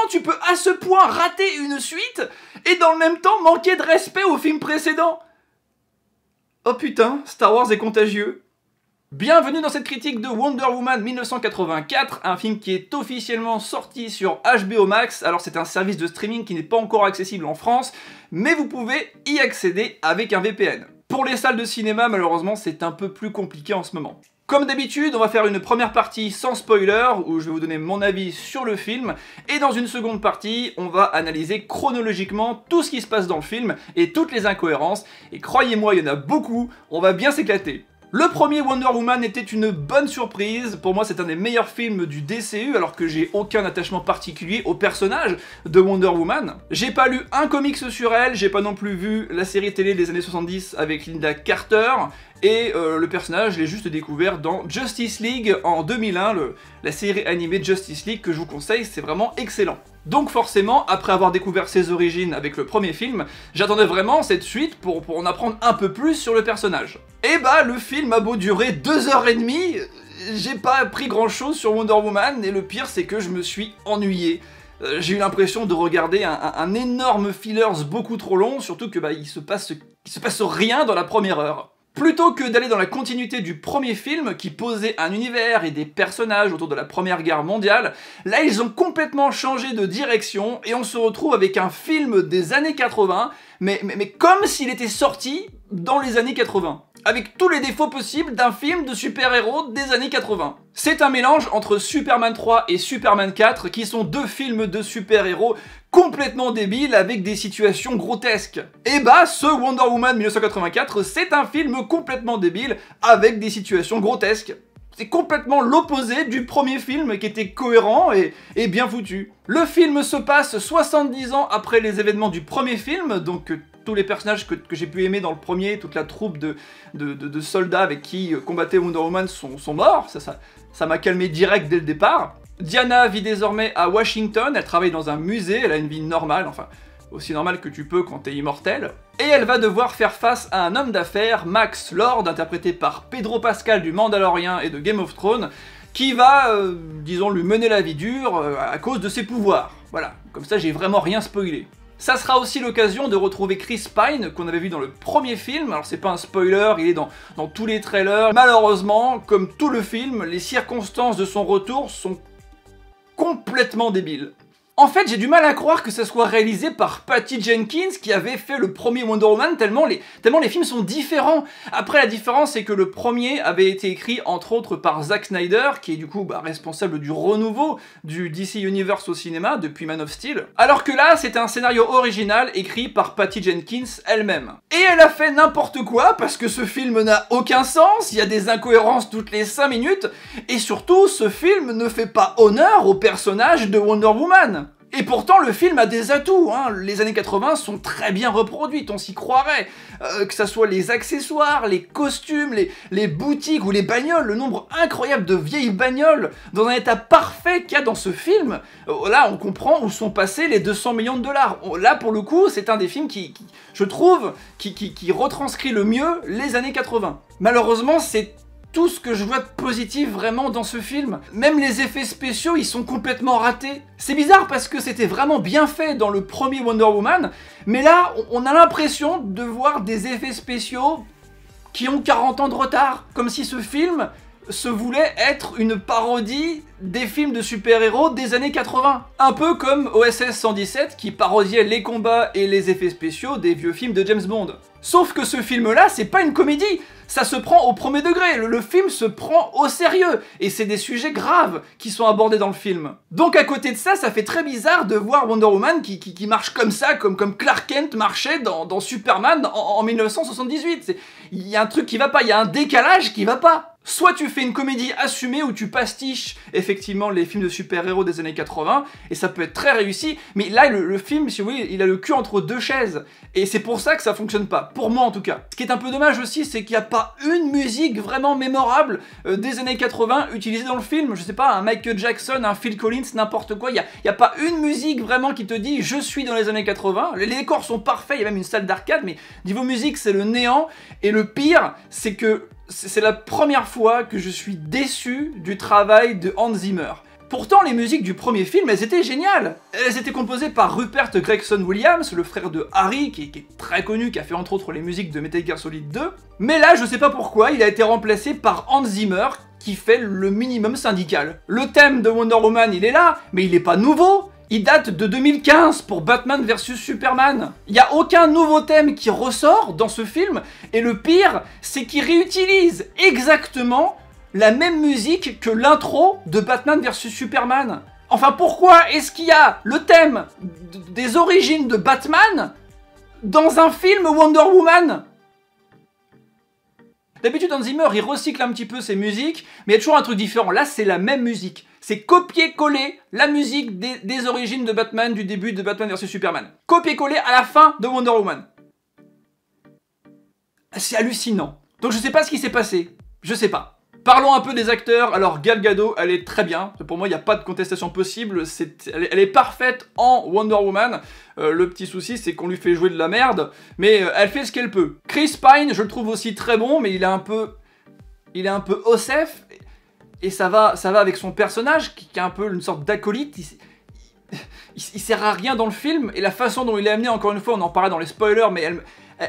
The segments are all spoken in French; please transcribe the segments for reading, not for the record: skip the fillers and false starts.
comment tu peux à ce point rater une suite et dans le même temps manquer de respect au film précédent? Oh putain, Star Wars est contagieux. Bienvenue dans cette critique de Wonder Woman 1984, un film qui est officiellement sorti sur HBO Max. Alors c'est un service de streaming qui n'est pas encore accessible en France, mais vous pouvez y accéder avec un VPN. Pour les salles de cinéma, malheureusement, c'est un peu plus compliqué en ce moment. Comme d'habitude, on va faire une première partie sans spoiler, où je vais vous donner mon avis sur le film, et dans une seconde partie, on va analyser chronologiquement tout ce qui se passe dans le film, et toutes les incohérences, et croyez-moi, il y en a beaucoup, on va bien s'éclater. Le premier Wonder Woman était une bonne surprise, pour moi c'est un des meilleurs films du DCU alors que j'ai aucun attachement particulier au personnage de Wonder Woman. J'ai pas lu un comics sur elle, j'ai pas non plus vu la série télé des années 70 avec Linda Carter, et le personnage je l'ai juste découvert dans Justice League en 2001, la série animée Justice League que je vous conseille, c'est vraiment excellent. Donc forcément, après avoir découvert ses origines avec le premier film, j'attendais vraiment cette suite pour en apprendre un peu plus sur le personnage. Et bah, le film a beau durer 2h30, j'ai pas appris grand chose sur Wonder Woman, et le pire c'est que je me suis ennuyé. J'ai eu l'impression de regarder un énorme fillers beaucoup trop long, surtout que bah, il se passe rien dans la première heure. Plutôt que d'aller dans la continuité du premier film qui posait un univers et des personnages autour de la Première Guerre mondiale, là ils ont complètement changé de direction et on se retrouve avec un film des années 80, mais comme s'il était sorti dans les années 80. Avec tous les défauts possibles d'un film de super-héros des années 80. C'est un mélange entre Superman 3 et Superman 4 qui sont deux films de super-héros complètement débiles avec des situations grotesques. Et bah, ce Wonder Woman 1984, c'est un film complètement débile avec des situations grotesques. C'est complètement l'opposé du premier film qui était cohérent et bien foutu. Le film se passe 70 ans après les événements du premier film, donc tous les personnages que j'ai pu aimer dans le premier, toute la troupe de soldats avec qui combattait Wonder Woman sont morts, ça m'a calmé direct dès le départ. Diana vit désormais à Washington, elle travaille dans un musée, elle a une vie normale, enfin aussi normale que tu peux quand t'es immortel. Et elle va devoir faire face à un homme d'affaires, Max Lord, interprété par Pedro Pascal du Mandalorian et de Game of Thrones, qui va, disons, lui mener la vie dure à cause de ses pouvoirs. Voilà, comme ça j'ai vraiment rien spoilé. Ça sera aussi l'occasion de retrouver Chris Pine, qu'on avait vu dans le premier film. Alors c'est pas un spoiler, il est dans tous les trailers. Malheureusement, comme tout le film, les circonstances de son retour sont complètement débiles. En fait, j'ai du mal à croire que ça soit réalisé par Patty Jenkins qui avait fait le premier Wonder Woman, tellement les films sont différents. Après, la différence, c'est que le premier avait été écrit, entre autres, par Zack Snyder, qui est du coup responsable du renouveau du DC Universe au cinéma, depuis Man of Steel. Alors que là, c'est un scénario original écrit par Patty Jenkins elle-même. Et elle a fait n'importe quoi, parce que ce film n'a aucun sens, il y a des incohérences toutes les 5 minutes, et surtout, ce film ne fait pas honneur au personnage de Wonder Woman. Et pourtant, le film a des atouts, hein. Les années 80 sont très bien reproduites, on s'y croirait. Que ça soit les accessoires, les costumes, les boutiques ou les bagnoles, le nombre incroyable de vieilles bagnoles dans un état parfait qu'il y a dans ce film. Là, on comprend où sont passés les 200 millions de dollars. Là, pour le coup, c'est un des films qui je trouve, qui retranscrit le mieux les années 80. Malheureusement, c'est tout ce que je vois de positif vraiment dans ce film. Même les effets spéciaux, ils sont complètement ratés. C'est bizarre parce que c'était vraiment bien fait dans le premier Wonder Woman, mais là, on a l'impression de voir des effets spéciaux qui ont 40 ans de retard. Comme si ce film se voulait être une parodie des films de super-héros des années 80. Un peu comme OSS 117 qui parodiait les combats et les effets spéciaux des vieux films de James Bond. Sauf que ce film-là, c'est pas une comédie, ça se prend au premier degré, le film se prend au sérieux, et c'est des sujets graves qui sont abordés dans le film. Donc à côté de ça, ça fait très bizarre de voir Wonder Woman qui marche comme ça, comme Clark Kent marchait dans Superman en 1978. Il y a un truc qui va pas, il y a un décalage qui va pas. Soit tu fais une comédie assumée où tu pastiches effectivement les films de super-héros des années 80, et ça peut être très réussi, mais là le film, si vous voyez, il a le cul entre deux chaises, et c'est pour ça que ça fonctionne pas, pour moi en tout cas. Ce qui est un peu dommage aussi, c'est qu'il n'y a pas une musique vraiment mémorable des années 80 utilisée dans le film, je sais pas, un Michael Jackson, un Phil Collins, n'importe quoi, il y a pas une musique vraiment qui te dit « je suis dans les années 80 », les décors sont parfaits, il y a même une salle d'arcade, mais niveau musique c'est le néant, et le pire, c'est que c'est la première fois que je suis déçu du travail de Hans Zimmer. Pourtant, les musiques du premier film, elles étaient géniales. Elles étaient composées par Rupert Gregson Williams, le frère de Harry, qui est très connu, qui a fait entre autres les musiques de Metal Gear Solid 2. Mais là, je sais pas pourquoi, il a été remplacé par Hans Zimmer, qui fait le minimum syndical. Le thème de Wonder Woman, il est là, mais il est pas nouveau. Il date de 2015 pour Batman vs Superman. Il n'y a aucun nouveau thème qui ressort dans ce film, et le pire, c'est qu'il réutilise exactement la même musique que l'intro de Batman vs Superman. Enfin, pourquoi est-ce qu'il y a le thème des origines de Batman dans un film Wonder Woman? D'habitude, Hans Zimmer, il recycle un petit peu ses musiques, mais il y a toujours un truc différent. Là, c'est la même musique. C'est copier-coller la musique des origines de Batman, du début de Batman vs Superman. Copier-coller à la fin de Wonder Woman. C'est hallucinant. Donc je sais pas ce qui s'est passé. Je sais pas. Parlons un peu des acteurs. Alors Gal Gadot, elle est très bien. Pour moi, il n'y a pas de contestation possible. Elle est parfaite en Wonder Woman. Le petit souci, c'est qu'on lui fait jouer de la merde. Mais elle fait ce qu'elle peut. Chris Pine, je le trouve aussi très bon, mais il est un peu OSEF. Et ça va avec son personnage, qui est un peu une sorte d'acolyte. Il sert à rien dans le film. Et la façon dont il est amené, encore une fois, on en parlait dans les spoilers, mais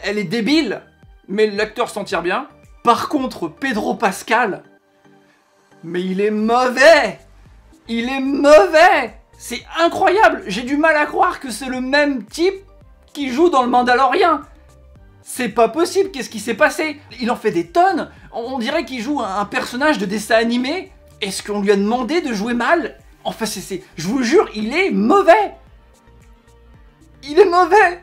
elle est débile. Mais l'acteur s'en tire bien. Par contre, Pedro Pascal, mais il est mauvais! Il est mauvais! C'est incroyable! J'ai du mal à croire que c'est le même type qui joue dans le Mandalorien. C'est pas possible, qu'est-ce qui s'est passé? Il en fait des tonnes. On dirait qu'il joue un personnage de dessin animé. Est-ce qu'on lui a demandé de jouer mal? Enfin, je vous jure, il est mauvais! Il est mauvais!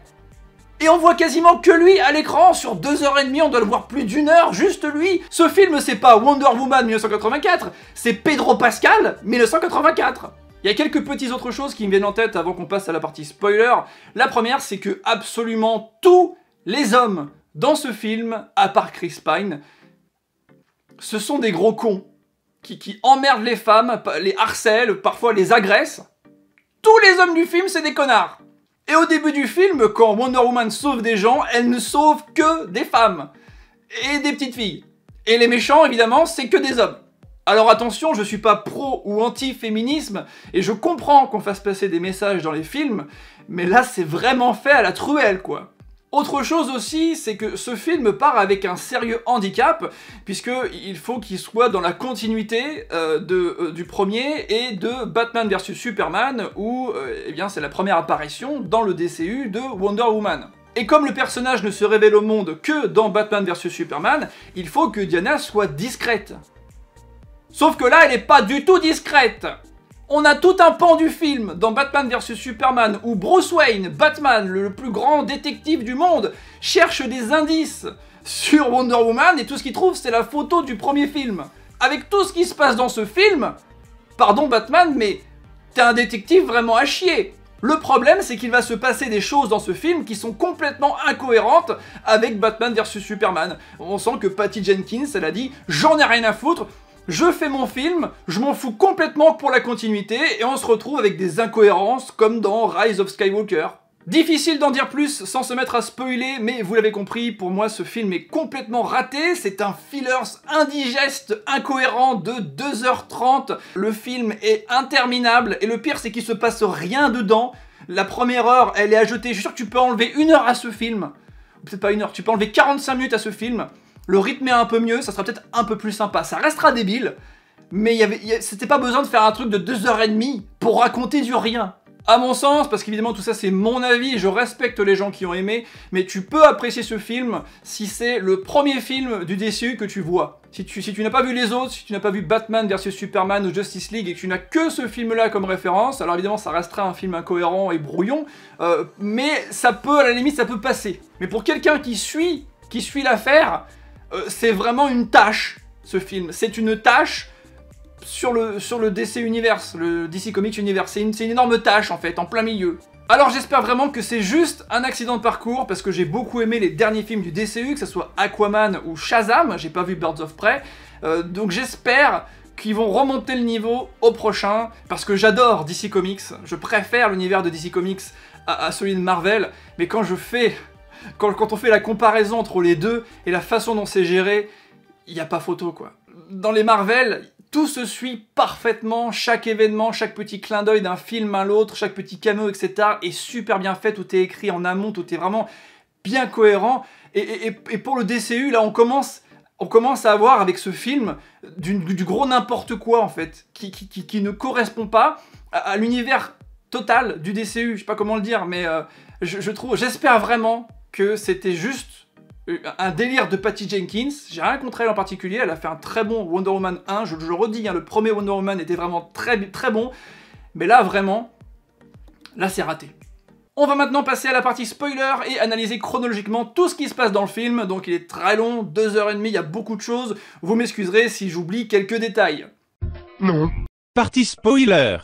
Et on voit quasiment que lui à l'écran, sur 2h30, on doit le voir plus d'1 heure, juste lui. Ce film, c'est pas Wonder Woman 1984, c'est Pedro Pascal 1984. Il y a quelques petites autres choses qui me viennent en tête avant qu'on passe à la partie spoiler. La première, c'est que absolument tous les hommes dans ce film, à part Chris Pine, ce sont des gros cons qui emmerdent les femmes, les harcèlent, parfois les agressent. Tous les hommes du film, c'est des connards. Et au début du film, quand Wonder Woman sauve des gens, elle ne sauve que des femmes. Et des petites filles. Et les méchants, évidemment, c'est que des hommes. Alors attention, je suis pas pro ou anti-féminisme, et je comprends qu'on fasse passer des messages dans les films, mais là, c'est vraiment fait à la truelle, quoi. Autre chose aussi, c'est que ce film part avec un sérieux handicap, puisqu'il faut qu'il soit dans la continuité du premier et de Batman vs Superman, où eh bien, c'est la première apparition dans le DCU de Wonder Woman. Et comme le personnage ne se révèle au monde que dans Batman vs Superman, il faut que Diana soit discrète. Sauf que là, elle n'est pas du tout discrète. On a tout un pan du film dans Batman vs Superman où Bruce Wayne, Batman, le plus grand détective du monde, cherche des indices sur Wonder Woman et tout ce qu'il trouve c'est la photo du premier film. Avec tout ce qui se passe dans ce film, pardon Batman, mais t'es un détective vraiment à chier. Le problème c'est qu'il va se passer des choses dans ce film qui sont complètement incohérentes avec Batman vs Superman. On sent que Patty Jenkins, elle a dit « j'en ai rien à foutre ». Je fais mon film, je m'en fous complètement pour la continuité, et on se retrouve avec des incohérences comme dans Rise of Skywalker. Difficile d'en dire plus sans se mettre à spoiler, mais vous l'avez compris, pour moi ce film est complètement raté, c'est un fillers indigeste, incohérent de 2h30, le film est interminable, et le pire c'est qu'il se passe rien dedans, la première heure elle est à jeter, je suis sûr que tu peux enlever 1 heure à ce film, peut-être pas 1 heure, tu peux enlever 45 minutes à ce film, le rythme est un peu mieux, ça sera peut-être un peu plus sympa. Ça restera débile, mais c'était pas besoin de faire un truc de 2h30 pour raconter du rien. À mon sens, parce qu'évidemment tout ça c'est mon avis, je respecte les gens qui ont aimé, mais tu peux apprécier ce film si c'est le premier film du DCU que tu vois. Si tu n'as pas vu les autres, si tu n'as pas vu Batman vs Superman ou Justice League et que tu n'as que ce film-là comme référence, alors évidemment ça restera un film incohérent et brouillon, mais ça peut, à la limite, ça peut passer. Mais pour quelqu'un qui suit l'affaire, c'est vraiment une tâche, ce film. C'est une tâche sur le DC Universe, le DC Comics Universe. C'est une énorme tâche, en fait, en plein milieu. Alors j'espère vraiment que c'est juste un accident de parcours, parce que j'ai beaucoup aimé les derniers films du DCU, que ce soit Aquaman ou Shazam, j'ai pas vu Birds of Prey, donc j'espère qu'ils vont remonter le niveau au prochain, parce que j'adore DC Comics, je préfère l'univers de DC Comics à celui de Marvel, mais quand on fait la comparaison entre les deux et la façon dont c'est géré, il n'y a pas photo, quoi. Dans les Marvel, Tout se suit parfaitement, chaque événement, chaque petit clin d'œil d'un film à l'autre, chaque petit cameo, etc. est super bien fait, tout est écrit en amont, tout est vraiment bien cohérent. Et pour le DCU, là, on commence à avoir avec ce film du gros n'importe quoi, en fait, qui ne correspond pas à l'univers total du DCU. Je sais pas comment le dire, mais j'espère vraiment que c'était juste un délire de Patty Jenkins. J'ai rien contre elle en particulier, elle a fait un très bon Wonder Woman 1, je le redis, hein, le premier Wonder Woman était vraiment très bon, mais là, vraiment, là c'est raté. On va maintenant passer à la partie spoiler et analyser chronologiquement tout ce qui se passe dans le film, donc il est très long, 2h30, il y a beaucoup de choses, vous m'excuserez si j'oublie quelques détails. Non. Partie spoiler.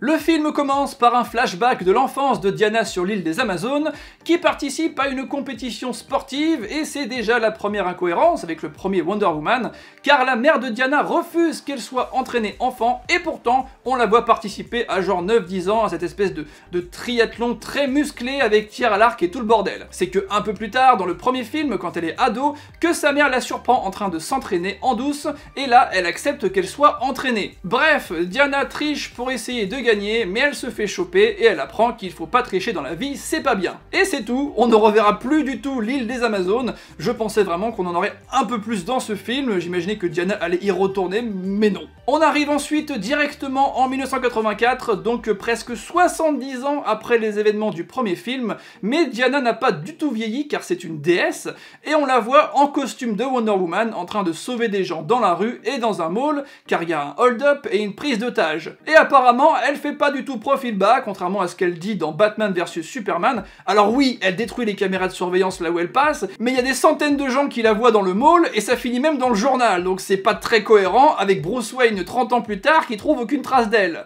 Le film commence par un flashback de l'enfance de Diana sur l'île des Amazones, qui participe à une compétition sportive, et c'est déjà la première incohérence avec le premier Wonder Woman, car la mère de Diana refuse qu'elle soit entraînée enfant, et pourtant on la voit participer à genre 9-10 ans à cette espèce de triathlon très musclé avec tir à l'arc et tout le bordel. C'est que un peu plus tard, dans le premier film, quand elle est ado, que sa mère la surprend en train de s'entraîner en douce, et là elle accepte qu'elle soit entraînée. Bref, Diana triche pour essayer de gagner, mais elle se fait choper et elle apprend qu'il faut pas tricher dans la vie, c'est pas bien. Et c'est tout, on ne reverra plus du tout l'île des Amazones. Je pensais vraiment qu'on en aurait un peu plus dans ce film, j'imaginais que Diana allait y retourner, mais non. On arrive ensuite directement en 1984, donc presque 70 ans après les événements du premier film, mais Diana n'a pas du tout vieilli car c'est une déesse, et on la voit en costume de Wonder Woman en train de sauver des gens dans la rue et dans un mall, car il y a un hold-up et une prise d'otage. Et apparemment, elle fait pas du tout profil bas, contrairement à ce qu'elle dit dans Batman vs Superman. Alors oui, elle détruit les caméras de surveillance là où elle passe, mais il y a des centaines de gens qui la voient dans le mall, et ça finit même dans le journal, donc c'est pas très cohérent avec Bruce Wayne 30 ans plus tard qui trouve aucune trace d'elle.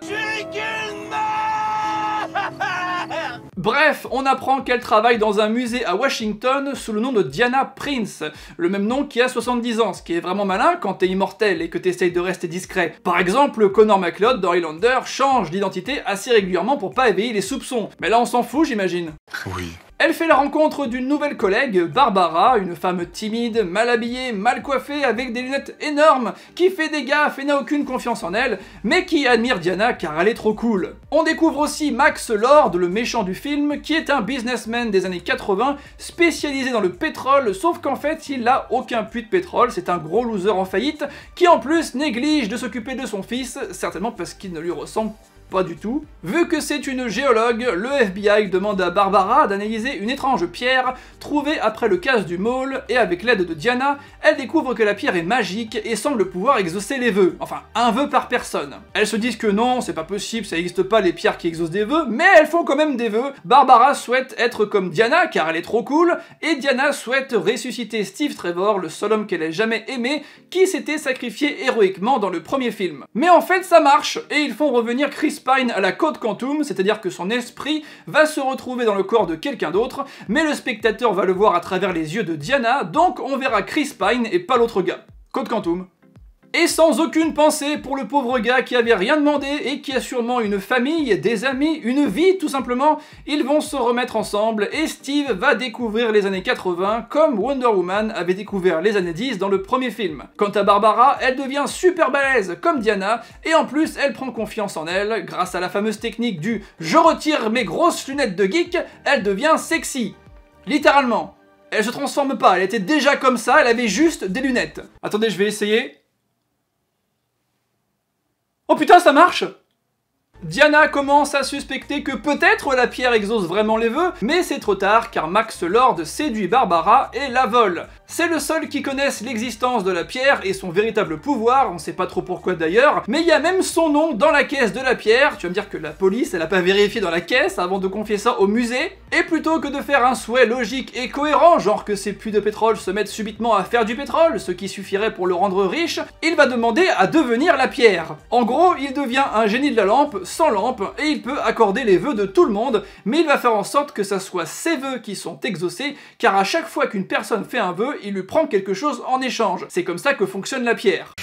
Bref, on apprend qu'elle travaille dans un musée à Washington sous le nom de Diana Prince, le même nom qui a 70 ans, ce qui est vraiment malin quand t'es immortel et que t'essayes de rester discret. Par exemple, Connor McLeod dans Highlander change d'identité assez régulièrement pour pas éveiller les soupçons. Mais là on s'en fout, j'imagine. Oui. Elle fait la rencontre d'une nouvelle collègue, Barbara, une femme timide, mal habillée, mal coiffée, avec des lunettes énormes, qui fait des gaffes et n'a aucune confiance en elle, mais qui admire Diana car elle est trop cool. On découvre aussi Max Lord, le méchant du film, qui est un businessman des années 80, spécialisé dans le pétrole, sauf qu'en fait il a aucun puits de pétrole, c'est un gros loser en faillite, qui en plus néglige de s'occuper de son fils, certainement parce qu'il ne lui ressemble pas du tout. Vu que c'est une géologue, le FBI demande à Barbara d'analyser une étrange pierre trouvée après le casse du mall, et avec l'aide de Diana, elle découvre que la pierre est magique et semble pouvoir exaucer les vœux. Enfin, un vœu par personne. Elles se disent que non, c'est pas possible, ça n'existe pas les pierres qui exaucent des vœux, mais elles font quand même des vœux. Barbara souhaite être comme Diana car elle est trop cool, et Diana souhaite ressusciter Steve Trevor, le seul homme qu'elle ait jamais aimé, qui s'était sacrifié héroïquement dans le premier film. Mais en fait ça marche, et ils font revenir Chris Pine à la Code Quantum, c'est-à-dire que son esprit va se retrouver dans le corps de quelqu'un d'autre, mais le spectateur va le voir à travers les yeux de Diana, donc on verra Chris Pine et pas l'autre gars. Code Quantum. Et sans aucune pensée pour le pauvre gars qui avait rien demandé et qui a sûrement une famille, des amis, une vie tout simplement, ils vont se remettre ensemble et Steve va découvrir les années 80 comme Wonder Woman avait découvert les années 10 dans le premier film. Quant à Barbara, elle devient super balèze comme Diana et en plus elle prend confiance en elle, grâce à la fameuse technique du « je retire mes grosses lunettes de geek », elle devient sexy. Littéralement. Elle se transforme pas, elle était déjà comme ça, elle avait juste des lunettes. Attendez, je vais essayer. Oh putain, ça marche! Diana commence à suspecter que peut-être la pierre exauce vraiment les vœux, mais c'est trop tard car Max Lord séduit Barbara et la vole. C'est le seul qui connaisse l'existence de la pierre et son véritable pouvoir, on sait pas trop pourquoi d'ailleurs, mais il y a même son nom dans la caisse de la pierre. Tu vas me dire que la police elle a pas vérifié dans la caisse avant de confier ça au musée, et plutôt que de faire un souhait logique et cohérent, genre que ces puits de pétrole se mettent subitement à faire du pétrole, ce qui suffirait pour le rendre riche, il va demander à devenir la pierre. En gros, il devient un génie de la lampe, sans lampe, et il peut accorder les vœux de tout le monde, mais il va faire en sorte que ça soit ses vœux qui sont exaucés, car à chaque fois qu'une personne fait un vœu, il lui prend quelque chose en échange. C'est comme ça que fonctionne la pierre.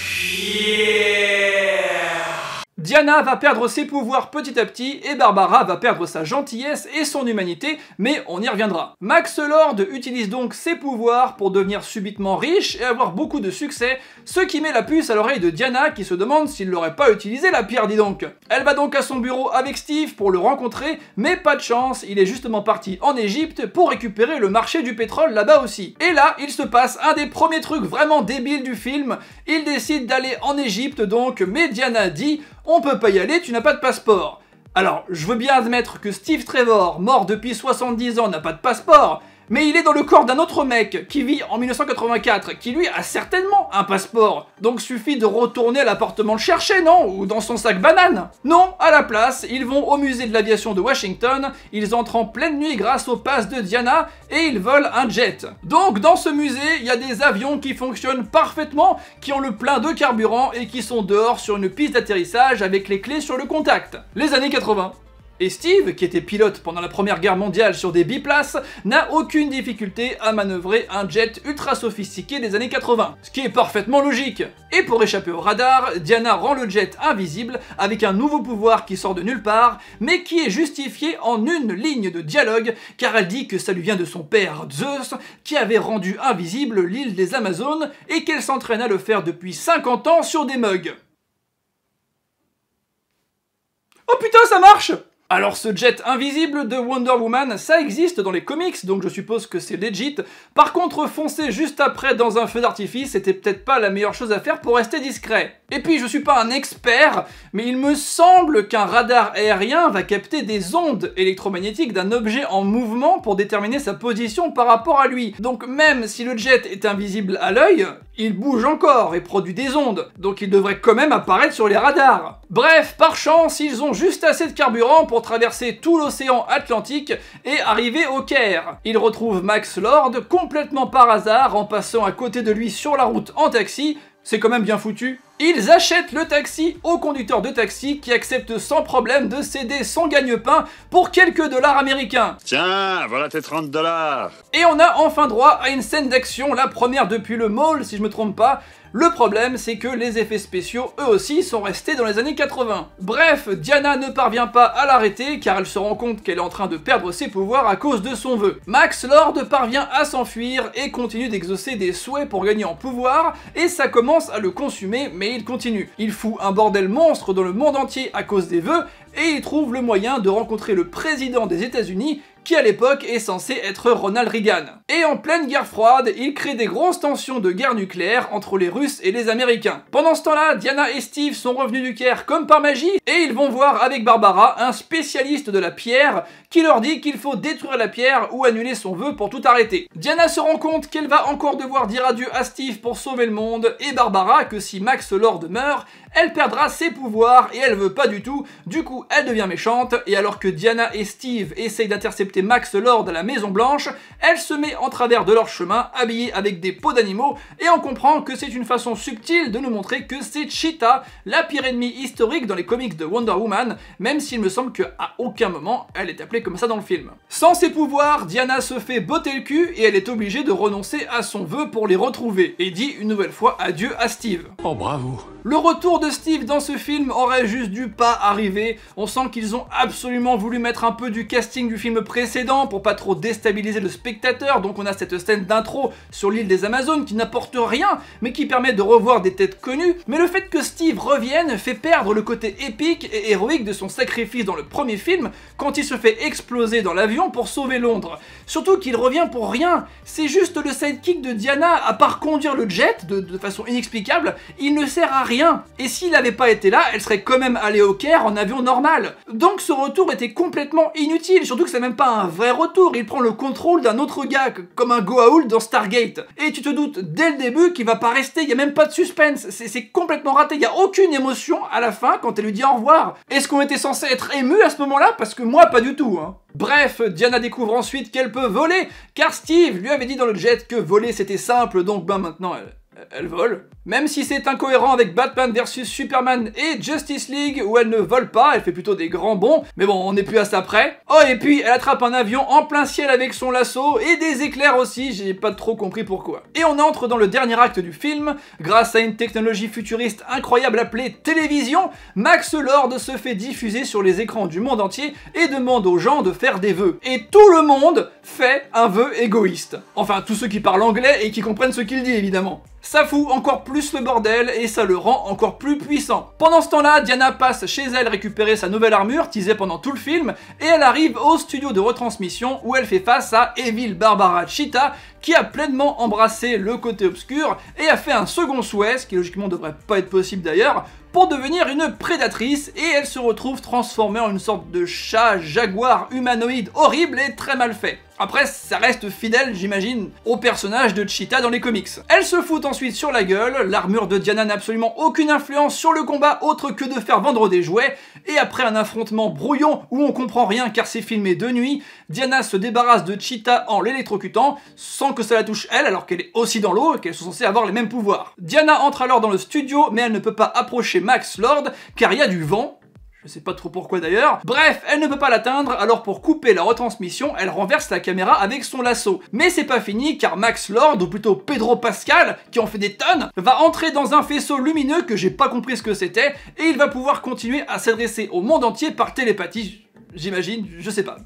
Diana va perdre ses pouvoirs petit à petit et Barbara va perdre sa gentillesse et son humanité, mais on y reviendra. Max Lord utilise donc ses pouvoirs pour devenir subitement riche et avoir beaucoup de succès, ce qui met la puce à l'oreille de Diana qui se demande s'il n'aurait pas utilisé la pierre, dis donc. Elle va donc à son bureau avec Steve pour le rencontrer, mais pas de chance, il est justement parti en Égypte pour récupérer le marché du pétrole là-bas aussi. Et là, il se passe un des premiers trucs vraiment débiles du film, il décide d'aller en Égypte donc, mais Diana dit « On peut pas y aller, tu n'as pas de passeport ». Alors, je veux bien admettre que Steve Trevor, mort depuis 70 ans, n'a pas de passeport, mais il est dans le corps d'un autre mec qui vit en 1984, qui lui a certainement un passeport. Donc suffit de retourner à l'appartement le chercher, non? Ou dans son sac banane. Non, à la place, ils vont au musée de l'aviation de Washington, ils entrent en pleine nuit grâce au pass de Diana, et ils volent un jet. Donc dans ce musée, il y a des avions qui fonctionnent parfaitement, qui ont le plein de carburant, et qui sont dehors sur une piste d'atterrissage avec les clés sur le contact. Les années 80. Et Steve, qui était pilote pendant la Première Guerre mondiale sur des biplaces, n'a aucune difficulté à manœuvrer un jet ultra sophistiqué des années 80, ce qui est parfaitement logique. Et pour échapper au radar, Diana rend le jet invisible avec un nouveau pouvoir qui sort de nulle part, mais qui est justifié en une ligne de dialogue, car elle dit que ça lui vient de son père Zeus, qui avait rendu invisible l'île des Amazones, et qu'elle s'entraîne à le faire depuis 50 ans sur des mugs. Oh putain, ça marche! Alors ce jet invisible de Wonder Woman, ça existe dans les comics, donc je suppose que c'est legit. Par contre, foncer juste après dans un feu d'artifice, c'était peut-être pas la meilleure chose à faire pour rester discret. Et puis je suis pas un expert, mais il me semble qu'un radar aérien va capter des ondes électromagnétiques d'un objet en mouvement pour déterminer sa position par rapport à lui. Donc même si le jet est invisible à l'œil, il bouge encore et produit des ondes, donc il devrait quand même apparaître sur les radars. Bref, par chance, ils ont juste assez de carburant pour traverser tout l'océan Atlantique et arriver au Caire. Ils retrouvent Max Lord complètement par hasard en passant à côté de lui sur la route en taxi, c'est quand même bien foutu. Ils achètent le taxi au conducteur de taxi qui accepte sans problème de céder son gagne-pain pour quelques dollars américains. Tiens, voilà tes 30 $. Et on a enfin droit à une scène d'action, la première depuis le mall si je me trompe pas. Le problème, c'est que les effets spéciaux, eux aussi, sont restés dans les années 80. Bref, Diana ne parvient pas à l'arrêter car elle se rend compte qu'elle est en train de perdre ses pouvoirs à cause de son vœu. Max Lord parvient à s'enfuir et continue d'exaucer des souhaits pour gagner en pouvoir, et ça commence à le consumer, mais il continue. Il fout un bordel monstre dans le monde entier à cause des vœux, et il trouve le moyen de rencontrer le président des États-Unis, qui à l'époque est censé être Ronald Reagan. Et en pleine guerre froide, il crée des grosses tensions de guerre nucléaire entre les Russes et les Américains. Pendant ce temps-là, Diana et Steve sont revenus du Caire comme par magie, et ils vont voir avec Barbara, un spécialiste de la pierre, qui leur dit qu'il faut détruire la pierre ou annuler son vœu pour tout arrêter. Diana se rend compte qu'elle va encore devoir dire adieu à Steve pour sauver le monde, et Barbara que si Max Lord meurt, elle perdra ses pouvoirs et elle veut pas du tout, du coup elle devient méchante, et alors que Diana et Steve essayent d'intercepter Max Lord à la Maison Blanche, elle se met en travers de leur chemin, habillée avec des peaux d'animaux, et on comprend que c'est une façon subtile de nous montrer que c'est Cheetah, la pire ennemie historique dans les comics de Wonder Woman, même s'il me semble qu'à aucun moment elle est appelée comme ça dans le film. Sans ses pouvoirs, Diana se fait botter le cul et elle est obligée de renoncer à son vœu pour les retrouver, et dit une nouvelle fois adieu à Steve. Oh bravo. Le retour de Steve dans ce film aurait juste dû pas arriver. On sent qu'ils ont absolument voulu mettre un peu du casting du film précédent pour pas trop déstabiliser le spectateur, donc on a cette scène d'intro sur l'île des Amazones qui n'apporte rien, mais qui permet de revoir des têtes connues, mais le fait que Steve revienne fait perdre le côté épique et héroïque de son sacrifice dans le premier film, quand il se fait exploser dans l'avion pour sauver Londres. Surtout qu'il revient pour rien, c'est juste le sidekick de Diana, à part conduire le jet de façon inexplicable, il ne sert à rien. Et s'il n'avait pas été là, elle serait quand même allée au Caire en avion normal. Donc ce retour était complètement inutile, surtout que c'est même pas un vrai retour, il prend le contrôle d'un autre gars, comme un Goa'uld dans Stargate. Et tu te doutes dès le début qu'il va pas rester, il y a même pas de suspense, c'est complètement raté, il y a aucune émotion à la fin quand elle lui dit au revoir. Est-ce qu'on était censé être ému à ce moment-là? Parce que moi pas du tout, hein. Bref, Diana découvre ensuite qu'elle peut voler, car Steve lui avait dit dans le jet que voler c'était simple, donc ben maintenant Elle vole. Même si c'est incohérent avec Batman vs Superman et Justice League où elle ne vole pas, elle fait plutôt des grands bonds, mais bon, on n'est plus à ça près. Oh, et puis elle attrape un avion en plein ciel avec son lasso et des éclairs aussi, j'ai pas trop compris pourquoi. Et on entre dans le dernier acte du film. Grâce à une technologie futuriste incroyable appelée télévision, Max Lord se fait diffuser sur les écrans du monde entier et demande aux gens de faire des vœux. Et tout le monde fait un vœu égoïste. Enfin, tous ceux qui parlent anglais et qui comprennent ce qu'il dit, évidemment. Ça fout encore plus le bordel et ça le rend encore plus puissant. Pendant ce temps-là, Diana passe chez elle récupérer sa nouvelle armure, teasée pendant tout le film, et elle arrive au studio de retransmission où elle fait face à Evil Barbara Cheetah, qui a pleinement embrassé le côté obscur et a fait un second souhait, ce qui logiquement devrait pas être possible d'ailleurs, pour devenir une prédatrice, et elle se retrouve transformée en une sorte de chat jaguar humanoïde horrible et très mal fait. Après, ça reste fidèle, j'imagine, au personnage de Cheetah dans les comics. Elle se fout ensuite sur la gueule, l'armure de Diana n'a absolument aucune influence sur le combat autre que de faire vendre des jouets, et après un affrontement brouillon où on comprend rien car c'est filmé de nuit, Diana se débarrasse de Cheetah en l'électrocutant, sans que ça la touche elle, alors qu'elle est aussi dans l'eau et qu'elles sont censées avoir les mêmes pouvoirs. Diana entre alors dans le studio, mais elle ne peut pas approcher Max Lord, car il y a du vent. Je sais pas trop pourquoi d'ailleurs. Bref, elle ne peut pas l'atteindre, alors pour couper la retransmission, elle renverse la caméra avec son lasso. Mais c'est pas fini, car Max Lord, ou plutôt Pedro Pascal, qui en fait des tonnes, va entrer dans un faisceau lumineux que j'ai pas compris ce que c'était, et il va pouvoir continuer à s'adresser au monde entier par télépathie, j'imagine, je sais pas.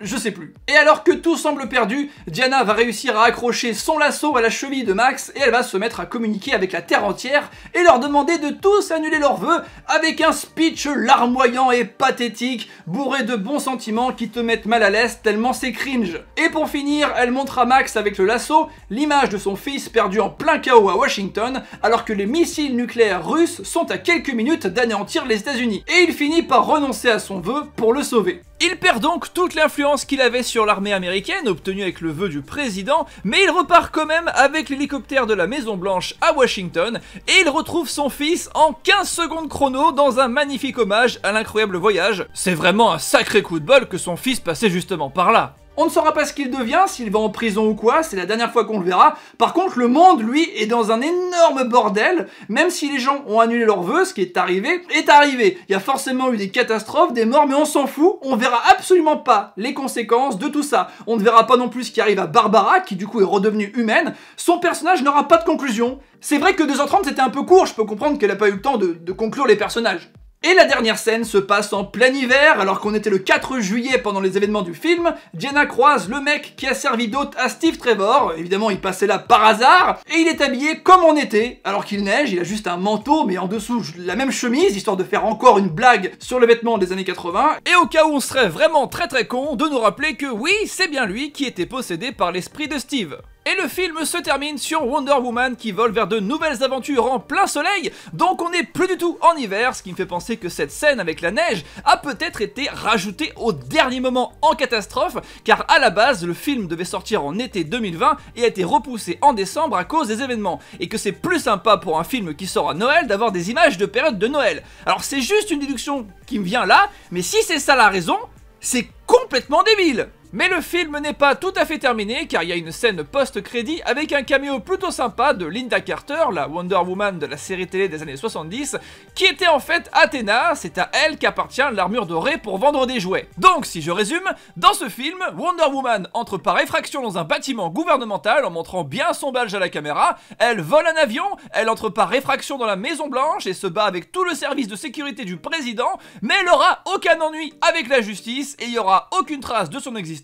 Je sais plus. Et alors que tout semble perdu, Diana va réussir à accrocher son lasso à la cheville de Max et elle va se mettre à communiquer avec la Terre entière et leur demander de tous annuler leurs vœux avec un speech larmoyant et pathétique, bourré de bons sentiments qui te mettent mal à l'aise tellement c'est cringe. Et pour finir, elle montre à Max avec le lasso l'image de son fils perdu en plein chaos à Washington alors que les missiles nucléaires russes sont à quelques minutes d'anéantir les États-Unis. Et il finit par renoncer à son vœu pour le sauver. Il perd donc toute l'influence qu'il avait sur l'armée américaine, obtenue avec le vœu du président, mais il repart quand même avec l'hélicoptère de la Maison Blanche à Washington, et il retrouve son fils en 15 secondes chrono dans un magnifique hommage à l'incroyable voyage. C'est vraiment un sacré coup de bol que son fils passait justement par là. On ne saura pas ce qu'il devient, s'il va en prison ou quoi, c'est la dernière fois qu'on le verra. Par contre, le monde, lui, est dans un énorme bordel. Même si les gens ont annulé leurs vœux, ce qui est arrivé, est arrivé. Il y a forcément eu des catastrophes, des morts, mais on s'en fout. On verra absolument pas les conséquences de tout ça. On ne verra pas non plus ce qui arrive à Barbara, qui du coup est redevenue humaine. Son personnage n'aura pas de conclusion. C'est vrai que 2h30 c'était un peu court, je peux comprendre qu'elle n'a pas eu le temps de conclure les personnages. Et la dernière scène se passe en plein hiver, alors qu'on était le 4 juillet pendant les événements du film. Diana croise le mec qui a servi d'hôte à Steve Trevor, évidemment il passait là par hasard, et il est habillé comme en été, alors qu'il neige, il a juste un manteau, mais en dessous la même chemise, histoire de faire encore une blague sur le vêtement des années 80, et au cas où on serait vraiment très con, de nous rappeler que oui, c'est bien lui qui était possédé par l'esprit de Steve. Et le film se termine sur Wonder Woman qui vole vers de nouvelles aventures en plein soleil, donc on n'est plus du tout en hiver, ce qui me fait penser que cette scène avec la neige a peut-être été rajoutée au dernier moment en catastrophe, car à la base le film devait sortir en été 2020 et a été repoussé en décembre à cause des événements, et que c'est plus sympa pour un film qui sort à Noël d'avoir des images de période de Noël. Alors c'est juste une déduction qui me vient là, mais si c'est ça la raison, c'est complètement débile. Mais le film n'est pas tout à fait terminé car il y a une scène post-crédit avec un caméo plutôt sympa de Linda Carter, la Wonder Woman de la série télé des années 70, qui était en fait Athéna, c'est à elle qu'appartient l'armure dorée pour vendre des jouets. Donc si je résume, dans ce film, Wonder Woman entre par effraction dans un bâtiment gouvernemental en montrant bien son badge à la caméra, elle vole un avion, elle entre par effraction dans la Maison Blanche et se bat avec tout le service de sécurité du président, mais elle aura aucun ennui avec la justice et il n'y aura aucune trace de son existence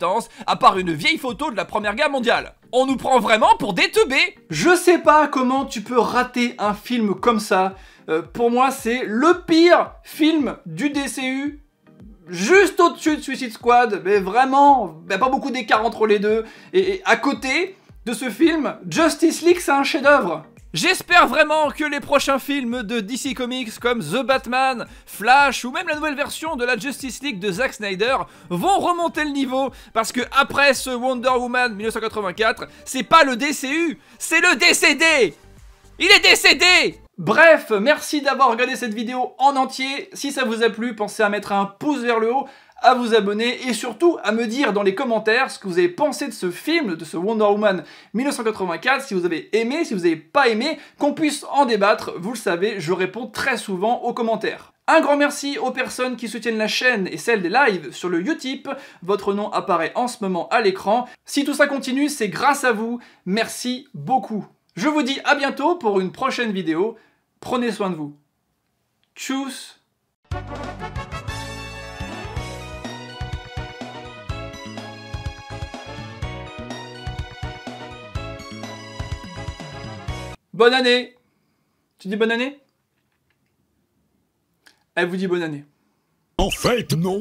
à part une vieille photo de la Première Guerre mondiale. On nous prend vraiment pour des teubés. Je sais pas comment tu peux rater un film comme ça. Pour moi, c'est le pire film du DCU. Juste au-dessus de Suicide Squad, mais vraiment, pas beaucoup d'écart entre les deux. Et à côté de ce film, Justice League, c'est un chef-d'œuvre. J'espère vraiment que les prochains films de DC Comics comme The Batman, Flash ou même la nouvelle version de la Justice League de Zack Snyder vont remonter le niveau, parce que après ce Wonder Woman 1984, c'est pas le DCU, c'est le décédé. Il est décédé. Bref, merci d'avoir regardé cette vidéo en entier. Si ça vous a plu, pensez à mettre un pouce vers le haut, à vous abonner et surtout à me dire dans les commentaires ce que vous avez pensé de ce film, de ce Wonder Woman 1984, si vous avez aimé, si vous n'avez pas aimé, qu'on puisse en débattre. Vous le savez, je réponds très souvent aux commentaires. Un grand merci aux personnes qui soutiennent la chaîne et celle des lives sur le Utip. Votre nom apparaît en ce moment à l'écran. Si tout ça continue, c'est grâce à vous. Merci beaucoup. Je vous dis à bientôt pour une prochaine vidéo. Prenez soin de vous. Tchuss. Bonne année. Tu dis bonne année? Elle vous dit bonne année. En fait, non.